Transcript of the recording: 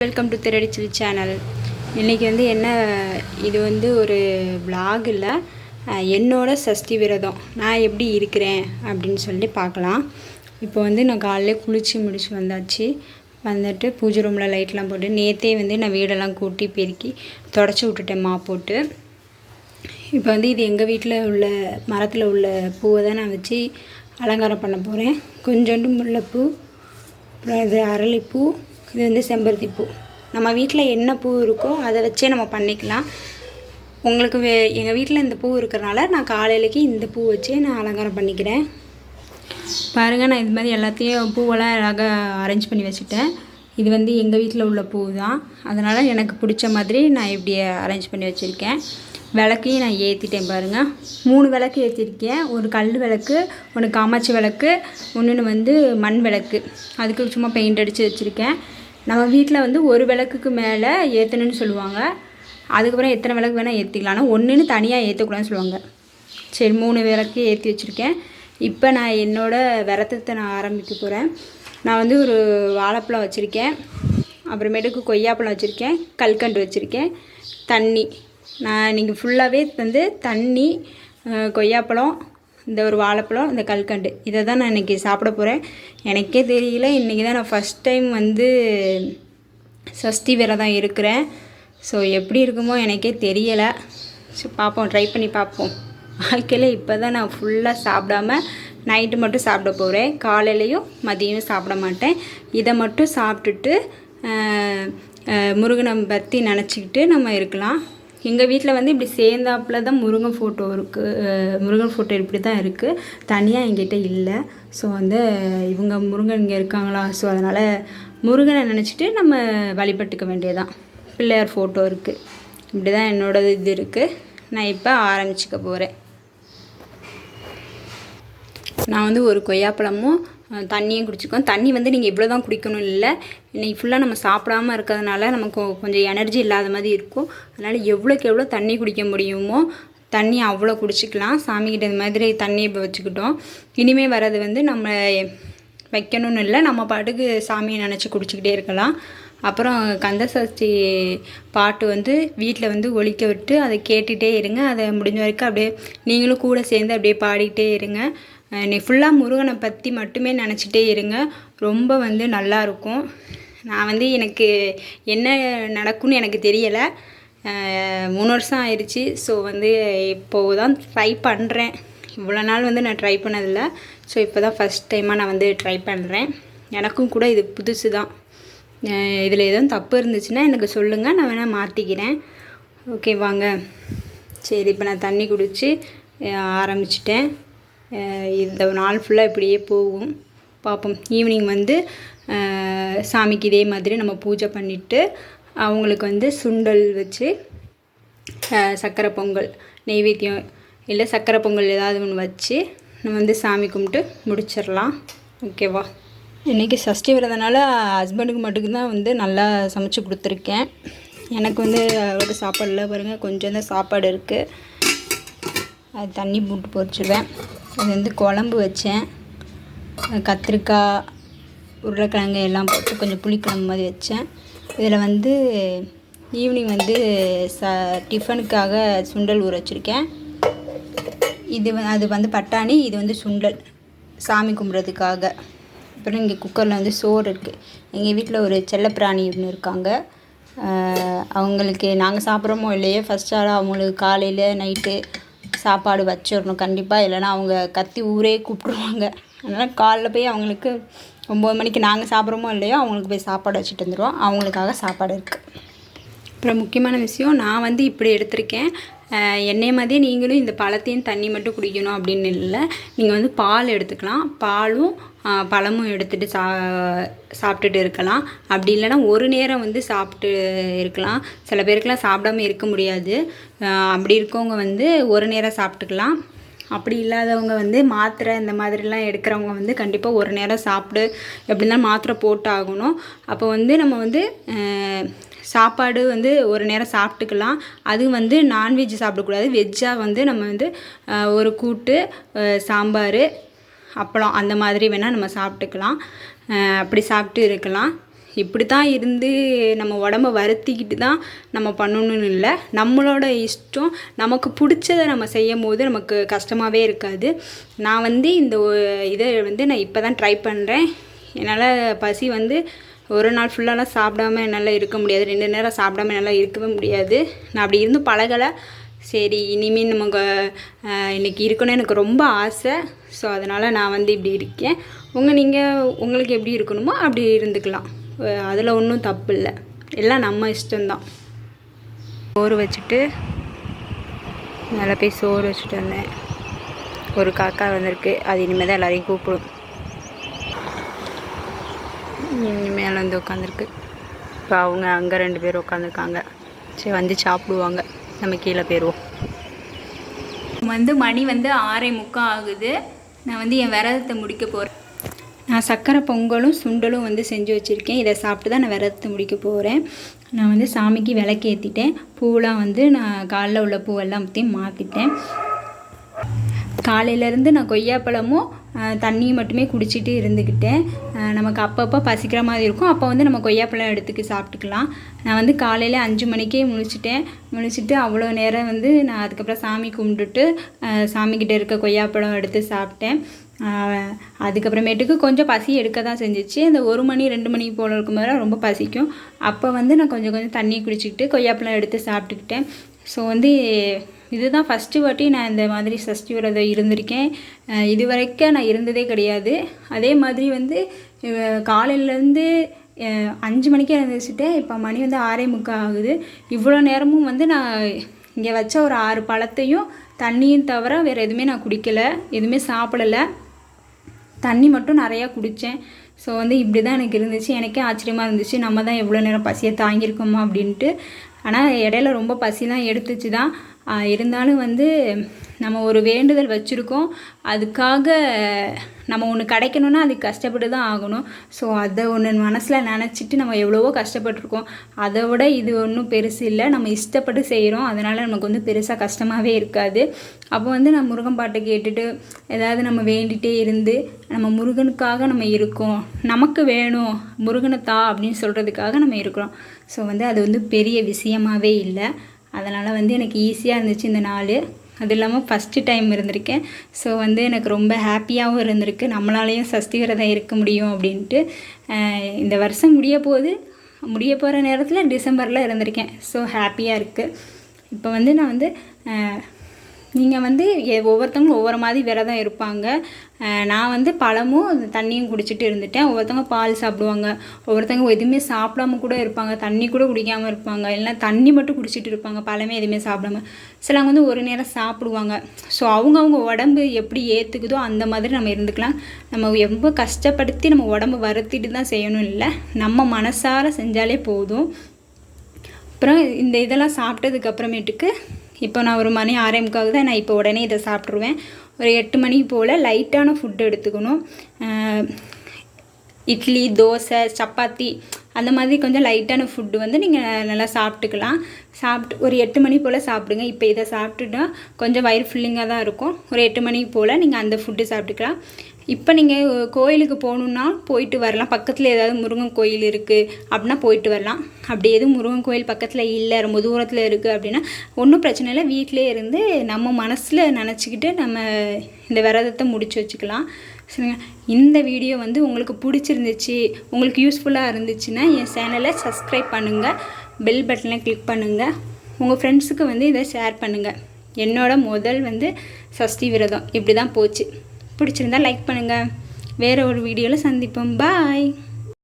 Welcome to திரடிச்சல் channel. இன்றைக்கி என்ன இது ஒரு vlog இல்லை, என்னோட சஷ்டி விரதம் நான் எப்படி இருக்கிறேன் அப்படின்னு சொல்லி பார்க்கலாம். இப்போ நான் காலையில் குளித்து முடிச்சு வந்தாச்சு. வந்துட்டு பூஜை ரூமில் லைட்லாம் போட்டு நேற்றே நான் வீடெல்லாம் கூட்டி பெருக்கி தொடச்சி விட்டுட்டேன் மாப் போட்டு. இப்போ இது எங்கள் வீட்டில் உள்ள மரத்தில் உள்ள பூவை தான் நான் வச்சு அலங்காரம் பண்ண போகிறேன். கொஞ்சோண்டு முல்லைப்பூ, அப்புறம் இது அரளிப்பூ, இது செம்பருத்தி பூ. நம்ம வீட்டில் என்ன பூ இருக்கோ அதை வச்சே நம்ம பண்ணிக்கலாம். உங்களுக்கு எங்கள் வீட்டில் இந்த பூ இருக்கிறனால நான் காலையிலக்கு இந்த பூ வச்சே நான் அலங்காரம் பண்ணிக்கிறேன். பாருங்கள், நான் இது மாதிரி எல்லாத்தையும் பூவெல்லாம் அழகாக அரேஞ்ச் பண்ணி வச்சுட்டேன். இது எங்கள் வீட்டில் உள்ள பூ தான், அதனால் எனக்கு பிடிச்ச மாதிரி நான் இப்படி அரேஞ்ச் பண்ணி வச்சுருக்கேன். விளக்கையும் நான் ஏற்றிட்டேன். பாருங்கள், 3 விளக்கு ஏற்றிருக்கேன். ஒரு கல் விளக்கு, ஒன்று காமாட்சி விளக்கு, ஒன்று மண் விளக்கு. அதுக்கு சும்மா பெயிண்ட் அடித்து வச்சுருக்கேன். நம்ம வீட்டில் ஒரு விளக்குக்கு மேலே ஏற்றணுன்னு சொல்லுவாங்க. அதுக்கப்புறம் எத்தனை விளக்கு வேணால் ஏற்றிக்கலாம், ஆனால் ஒன்றுன்னு தனியாக ஏற்றக்கூடாதுன்னு சொல்லுவாங்க. சரி, 3 விளக்கு ஏற்றி வச்சுருக்கேன். இப்போ நான் என்னோடய விரதத்தை நான் ஆரம்பிக்க போகிறேன். நான் ஒரு வாழைப்பழம் வச்சுருக்கேன், அப்புறமேட்டுக்கு கொய்யாப்பழம் வச்சுருக்கேன், கல்கண்டு வச்சுருக்கேன், தண்ணி. நான் இன்றைக்கி ஃபுல்லாகவே தண்ணி, கொய்யாப்பழம், இந்த ஒரு வாழைப்பழம், இந்த கல்கண்டு, இதை தான் நான் இன்றைக்கி சாப்பிட போகிறேன். எனக்கே தெரியல, இன்றைக்கி தான் நான் ஃபஸ்ட் டைம் சஷ்டி விரதம் இருக்கிறேன். ஸோ எப்படி இருக்குமோ எனக்கே தெரியலை. ஸோ பார்ப்போம், ட்ரை பண்ணி பார்ப்போம். வாழ்க்கையில் இப்போ தான் நான் ஃபுல்லாக சாப்பிடாம நைட்டு மட்டும் சாப்பிட போகிறேன். காலையிலையும் மதியம் சாப்பிட மாட்டேன். இதை மட்டும் சாப்பிட்டுட்டு முருகனை பற்றி நினச்சிக்கிட்டு நம்ம இருக்கலாம். எங்கள் வீட்டில் இப்படி சேர்ந்தாப்பில் தான் முருகன் ஃபோட்டோ இருக்குது. முருகன் ஃபோட்டோ இப்படி தான் இருக்குது, தனியாக எங்கிட்ட இல்லை. ஸோ இவங்க முருகன் இங்கே இருக்காங்களா, ஸோ அதனால் முருகனை நினச்சிட்டு நம்ம வழிபட்டுக்க வேண்டியதான். பிள்ளையார் ஃபோட்டோ இருக்குது. இப்படி தான் என்னோடது இது இருக்குது. நான் இப்போ ஆரம்பிச்சுக்க போகிறேன். நான் ஒரு கொய்யாப்பழமும் தண்ணியும் குடிச்சிக்கோம். தண்ணி நீங்கள் இவ்வளோ தான் குடிக்கணும் இல்லை. இன்றைக்கி ஃபுல்லாக நம்ம சாப்பிடாமல் இருக்கிறதுனால நமக்கு கொஞ்சம் எனர்ஜி இல்லாத மாதிரி இருக்கும். அதனால் எவ்வளோக்கு எவ்வளோ தண்ணி குடிக்க முடியுமோ தண்ணி அவ்வளோ குடிச்சிக்கலாம். சாமிக்கிட்ட இந்த மாதிரி தண்ணியை இப்போ வச்சுக்கிட்டோம். இனிமேல் வர்றது நம்ம வைக்கணும்னு இல்லை, நம்ம பாட்டுக்கு சாமியை நினச்சி குடிச்சிக்கிட்டே இருக்கலாம். அப்புறம் கந்தசஷ்டி பாட்டு வீட்டில் ஒலிக்க விட்டு அதை கேட்டுகிட்டே இருங்க. அதை முடிஞ்ச வரைக்கும் அப்படியே நீங்களும் கூட சேர்ந்து அப்படியே பாடிக்கிட்டே இருங்க. நீ ஃபுல்லாக முருகனை பற்றி மட்டுமே நினச்சிட்டே இருங்க. ரொம்ப நல்லாயிருக்கும். நான் எனக்கு என்ன நடக்கும்னு எனக்கு தெரியலை. 3 வருஷம் ஆயிடுச்சு. ஸோ இப்போது தான் ட்ரை பண்ணுறேன். இவ்வளோ நாள் நான் ட்ரை பண்ணதில்லை. ஸோ இப்போ தான் ஃபஸ்ட் டைமாக நான் ட்ரை பண்ணுறேன். எனக்கும் கூட இது புதுசு தான். இதில் எதுவும் தப்பு இருந்துச்சுன்னா எனக்கு சொல்லுங்கள், நான் வேணால் மாற்றிக்கிறேன். ஓகே வாங்க. சரி, இப்போ நான் தண்ணி குடித்து ஆரம்பிச்சிட்டேன். இந்த நாள் ஃபுல்லாக இப்படியே போகும். பார்ப்போம். ஈவினிங் சாமிக்கு இதே மாதிரி நம்ம பூஜை பண்ணிவிட்டு அவங்களுக்கு சுண்டல் வச்சு சர்க்கரை பொங்கல் நெய்வேத்தியம் இல்லை சர்க்கரை பொங்கல் ஏதாவது ஒன்று வச்சு நம்ம சாமி கும்பிட்டு முடிச்சிடலாம். ஓகேவா? இன்றைக்கி சஷ்டி விரதனால ஹஸ்பண்டுக்கு மட்டும்தான் நல்லா சமைச்சு கொடுத்துருக்கேன். எனக்கு அவ்வளோ சாப்பாடு இல்லை. பாருங்கள், கொஞ்சம் தான் சாப்பாடு இருக்குது. அது தண்ணி போட்டு பொரிச்சிடுவேன். அது குழம்பு வச்சேன். கத்திரிக்காய், உருளைக்கிழங்கு எல்லாம் போட்டு கொஞ்சம் புளிக்குழம்பு மாதிரி வச்சேன். இதில் ஈவினிங் டிஃபனுக்காக சுண்டல் ஊற வச்சுருக்கேன். இது அது பட்டாணி, இது சுண்டல் சாமி கும்பிட்றதுக்காக. அப்புறம் இங்கே குக்கரில் சோறு இருக்குது. எங்கள் வீட்டில் ஒரு செல்லப்பிராணி ஒன்று இருக்காங்க. அவங்களுக்கு நாங்கள் சாப்பிட்றோமோ இல்லையோ ஃபஸ்ட்டாக அவங்களுக்கு காலையில் நைட்டு சாப்பாடு வச்சிடணும் கண்டிப்பாக. இல்லைனா அவங்க கத்தி ஊரே கூப்பிட்ருவாங்க. அதனால் காலைல போய் அவங்களுக்கு 9 மணிக்கு நாங்கள் சாப்பிட்றோமோ இல்லையோ அவங்களுக்கு போய் சாப்பாடு வச்சுட்டு வந்துடுவோம். அவங்களுக்காக சாப்பாடு இருக்குது. அப்புறம் முக்கியமான விஷயம், நான் இப்படி எடுத்திருக்கேன். என்னைய மாதிரியே நீங்களும் இந்த பழத்தையும் தண்ணி மட்டும் குடிக்கணும் அப்படின்னு இல்லை. நீங்கள் பால் எடுத்துக்கலாம். பாலும் பழமும் எடுத்துகிட்டு சாப்பிட்டுட்டு இருக்கலாம். அப்படி இல்லைனா ஒரு நேரம் சாப்பிட்டு இருக்கலாம். சில பேருக்குலாம் சாப்பிடாம இருக்க முடியாது. அப்படி இருக்கவங்க ஒரு நேரம் சாப்பிட்டுக்கலாம். அப்படி இல்லாதவங்க மாத்திரை இந்த மாதிரிலாம் எடுக்கிறவங்க கண்டிப்பாக ஒரு நேரம் சாப்பிடு, எப்படி இருந்தாலும் மாத்திரை போட்டு ஆகணும். அப்போ நம்ம சாப்பாடு ஒரு நேரம் சாப்பிட்டுக்கலாம். அது நான்வெஜ் சாப்பிடக்கூடாது. வெஜ்ஜாக நம்ம ஒரு கூட்டு, சாம்பார், அப்பளம் அந்த மாதிரி வேணால் நம்ம சாப்பிட்டுக்கலாம். அப்படி சாப்பிட்டு இருக்கலாம். இப்படி தான் இருந்து நம்ம உடம்ப வருத்திக்கிட்டு தான் நம்ம பண்ணணும்னு இல்லை. நம்மளோட இஷ்டம், நமக்கு பிடிச்சதை நம்ம செய்யும் போது நமக்கு கஷ்டமாகவே இருக்காது. நான் வந்து இந்த இதை வந்து நான் இப்போ தான் ட்ரை பண்ணுறேன். என்னால் பசி வந்து ஒரு நாள் ஃபுல்லாலாம் சாப்பிடாம என்னால் இருக்க முடியாது, 2 நேரம் சாப்பிடாம என்னால் இருக்கவே முடியாது. நான் அப்படி இருந்து பழகலை. சரி, இனிமேல் நமக்கு இன்றைக்கி இருக்கணும்னு எனக்கு ரொம்ப ஆசை. ஸோ அதனால் நான் வந்து இப்படி இருக்கேன். உங்களுக்கு எப்படி இருக்கணுமோ அப்படி இருந்துக்கலாம். அதில் ஒன்றும் தப்பு இல்லை, எல்லாம் நம்ம இஷ்டம்தான். சோறு வச்சுட்டு மேலே போய் சோறு வச்சுட்டு வந்தேன். ஒரு காக்கா வந்திருக்கு, அது இனிமேல் தான் எல்லோரையும் கூப்பிடும். மேலே வந்து உட்காந்துருக்கு. இப்போ அவங்க அங்கே 2 பேர் உட்காந்துருக்காங்க. சரி, வந்து சாப்பிடுவாங்க, நம்ம கீழே போயிடுவோம். வந்து மணி வந்து 6:45 ஆகுது. நான் வந்து என் விரதத்தை முடிக்க போகிறேன். நான் சக்கரை பொங்கலும் சுண்டலும் வந்து செஞ்சு வச்சுருக்கேன். இதை சாப்பிட்டு தான் நான் விரதத்தை முடிக்க போகிறேன். நான் வந்து சாமிக்கு விளக்கு ஏற்றிட்டேன். பூவெலாம் வந்து நான் காலில் உள்ள பூவெல்லாம் மாற்றிட்டேன். காலையிலேருந்து நான் கொய்யாப்பழமும் தண்ணியும் மட்டுமே குடிச்சிட்டு இருந்துக்கிட்டேன். நமக்கு அப்பப்போ பசிக்கிற மாதிரி இருக்கும், அப்போ வந்து நம்ம கொய்யாப்பழம் எடுத்துக்கு சாப்பிட்டுக்கலாம். நான் வந்து காலையில் 5 மணிக்கே முழிச்சிட்டு அவ்வளோ நேரம் வந்து நான் அதுக்கப்புறம் சாமி கும்பிட்டுட்டு சாமிக்கிட்ட இருக்க கொய்யாப்பழம் எடுத்து சாப்பிட்டேன். அதுக்கப்புறமேட்டுக்கு கொஞ்சம் பசி எடுக்க தான் செஞ்சிச்சு. அந்த 1 மணி 2 மணி போல் இருக்கும்போது ரொம்ப பசிக்கும். அப்போ வந்து நான் கொஞ்சம் தண்ணி குடிச்சிக்கிட்டு கொய்யாப்பழம் எடுத்து சாப்பிட்டுக்கிட்டேன். ஸோ வந்து இதுதான் ஃபஸ்ட்டு வாட்டி நான் இந்த மாதிரி சஷ்டி விரதம் இருந்திருக்கேன். இது வரைக்கும் நான் இருந்ததே கிடையாது. அதே மாதிரி வந்து காலையிலேருந்து 5 மணிக்கே எழுந்திரிச்சிட்டேன். இப்போ மணி வந்து 6:45 ஆகுது. இவ்வளோ நேரமும் வந்து நான் இங்கே வச்ச ஒரு 6 பழத்தையும் தண்ணியும் தவிர வேறு எதுவுமே நான் குடிக்கலை, எதுவுமே சாப்பிடலை. தண்ணி மட்டும் நிறையா குடித்தேன். ஸோ வந்து இப்படி தான் எனக்கு இருந்துச்சு. எனக்கே ஆச்சரியமாக இருந்துச்சு, நம்ம தான் எவ்வளோ நேரம் பசியை தாங்கியிருக்கோமா அப்படின்ட்டு. ஆனால் இடையில ரொம்ப பசிலாம் எடுத்துச்சு தான். இருந்தாலும் வந்து நம்ம ஒரு வேண்டுதல் வச்சுருக்கோம், அதுக்காக நம்ம ஒன்று கிடைக்கணுன்னா அதுக்கு கஷ்டப்பட்டு தான் ஆகணும். ஸோ அதை ஒன்று மனசில் நினச்சிட்டு நம்ம எவ்வளவோ கஷ்டப்பட்டுருக்கோம். அதை விட இது ஒன்றும் பெருசு இல்லை, நம்ம இஷ்டப்பட்டு செய்கிறோம். அதனால் நமக்கு வந்து பெருசாக கஷ்டமாகவே இருக்காது. அப்போ வந்து நம்ம முருகன் பாட்டை கேட்டுட்டு ஏதாவது நம்ம வேண்டிகிட்டே இருந்து நம்ம முருகனுக்காக நம்ம இருக்கோம், நமக்கு வேணும் முருகனை தா அப்படின்னு சொல்கிறதுக்காக நம்ம இருக்கிறோம். ஸோ வந்து அது வந்து பெரிய விஷயமாகவே இல்லை. அதனால் வந்து எனக்கு ஈஸியாக இருந்துச்சு இந்த நாள். அது இல்லாமல் ஃபஸ்ட்டு டைம் இருந்திருக்கேன். ஸோ வந்து எனக்கு ரொம்ப ஹாப்பியாகவும் இருந்திருக்கு, நம்மளாலேயும் சஷ்டி விரதம் இருக்க முடியும் அப்படின்ட்டு. இந்த வருஷம் முடிய போகிற நேரத்தில் டிசம்பரில் இருந்திருக்கேன். ஸோ ஹாப்பியாக இருக்குது. இப்போ வந்து நான் வந்து நீங்கள் வந்து ஒவ்வொருத்தவங்களும் ஒவ்வொரு மாதிரி விரதம் இருப்பாங்க. நான் வந்து பழமும் தண்ணியும் குடிச்சிட்டு இருந்துட்டேன். ஒவ்வொருத்தவங்க பால் சாப்பிடுவாங்க, ஒவ்வொருத்தவங்க எதுவுமே சாப்பிடாம கூட இருப்பாங்க, தண்ணி கூட குடிக்காமல் இருப்பாங்க, இல்லைனா தண்ணி மட்டும் குடிச்சிட்டு இருப்பாங்க, பழமே எதுவுமே சாப்பிடாம. சிலவங்க வந்து ஒரு நேரம் சாப்பிடுவாங்க. ஸோ அவங்கவுங்க உடம்பு எப்படி ஏற்றுக்குதோ அந்த மாதிரி நம்ம இருந்துக்கலாம். நம்ம ரொம்ப கஷ்டப்படுத்தி நம்ம உடம்பு வருத்திட்டு தான் செய்யணும் இல்லை, நம்ம மனசார செஞ்சாலே போதும். அப்புறம் இந்த இதெல்லாம் சாப்பிட்டதுக்கு அப்புறமேட்டுக்கு இப்போ நான் ஒரு மணி 6:45 தான், நான் இப்போ உடனே இதை சாப்பிட்ருவேன். ஒரு 8 மணி போல் லைட்டான ஃபுட்டு எடுத்துக்கணும். இட்லி, தோசை, சப்பாத்தி அந்த மாதிரி கொஞ்சம் லைட்டான ஃபுட்டு வந்து நீங்கள் நல்லா சாப்பிட்டுக்கலாம். சாப்பிட்டு ஒரு 8 மணி போல் சாப்பிடுங்க. இப்போ இதை சாப்பிட்டுட்டா கொஞ்சம் வயிறு ஃபில்லிங்காக தான் இருக்கும். ஒரு 8 மணி போல் நீங்கள் அந்த ஃபுட்டு சாப்பிட்டுக்கலாம். இப்போ நீங்கள் கோயிலுக்கு போகணுன்னா போயிட்டு வரலாம். பக்கத்தில் ஏதாவது முருகன் கோயில் இருக்குது அப்படின்னா போயிட்டு வரலாம். அப்படி எதுவும் முருகன் கோயில் பக்கத்தில் இல்லை, ரொம்ப தூரத்தில் இருக்குது அப்படின்னா ஒன்றும் பிரச்சனை இல்லை. வீட்டிலே இருந்து நம்ம மனசில் நினச்சிக்கிட்டு நம்ம இந்த விரதத்தை முடிச்சு வச்சுக்கலாம். சரிங்க, இந்த வீடியோ வந்து உங்களுக்கு பிடிச்சிருந்துச்சு, உங்களுக்கு யூஸ்ஃபுல்லாக இருந்துச்சுன்னா என் சேனலை சப்ஸ்கிரைப் பண்ணுங்கள், பெல் பட்டனை கிளிக் பண்ணுங்கள், உங்கள் ஃப்ரெண்ட்ஸுக்கு வந்து இதை ஷேர் பண்ணுங்கள். என்னோடய முதல் வந்து சஷ்டி விரதம் இப்படி தான் போச்சு. பிடிச்சிருந்தா லைக் பண்ணுங்கள். வேறு ஒரு வீடியோவில் சந்திப்போம். பாய்.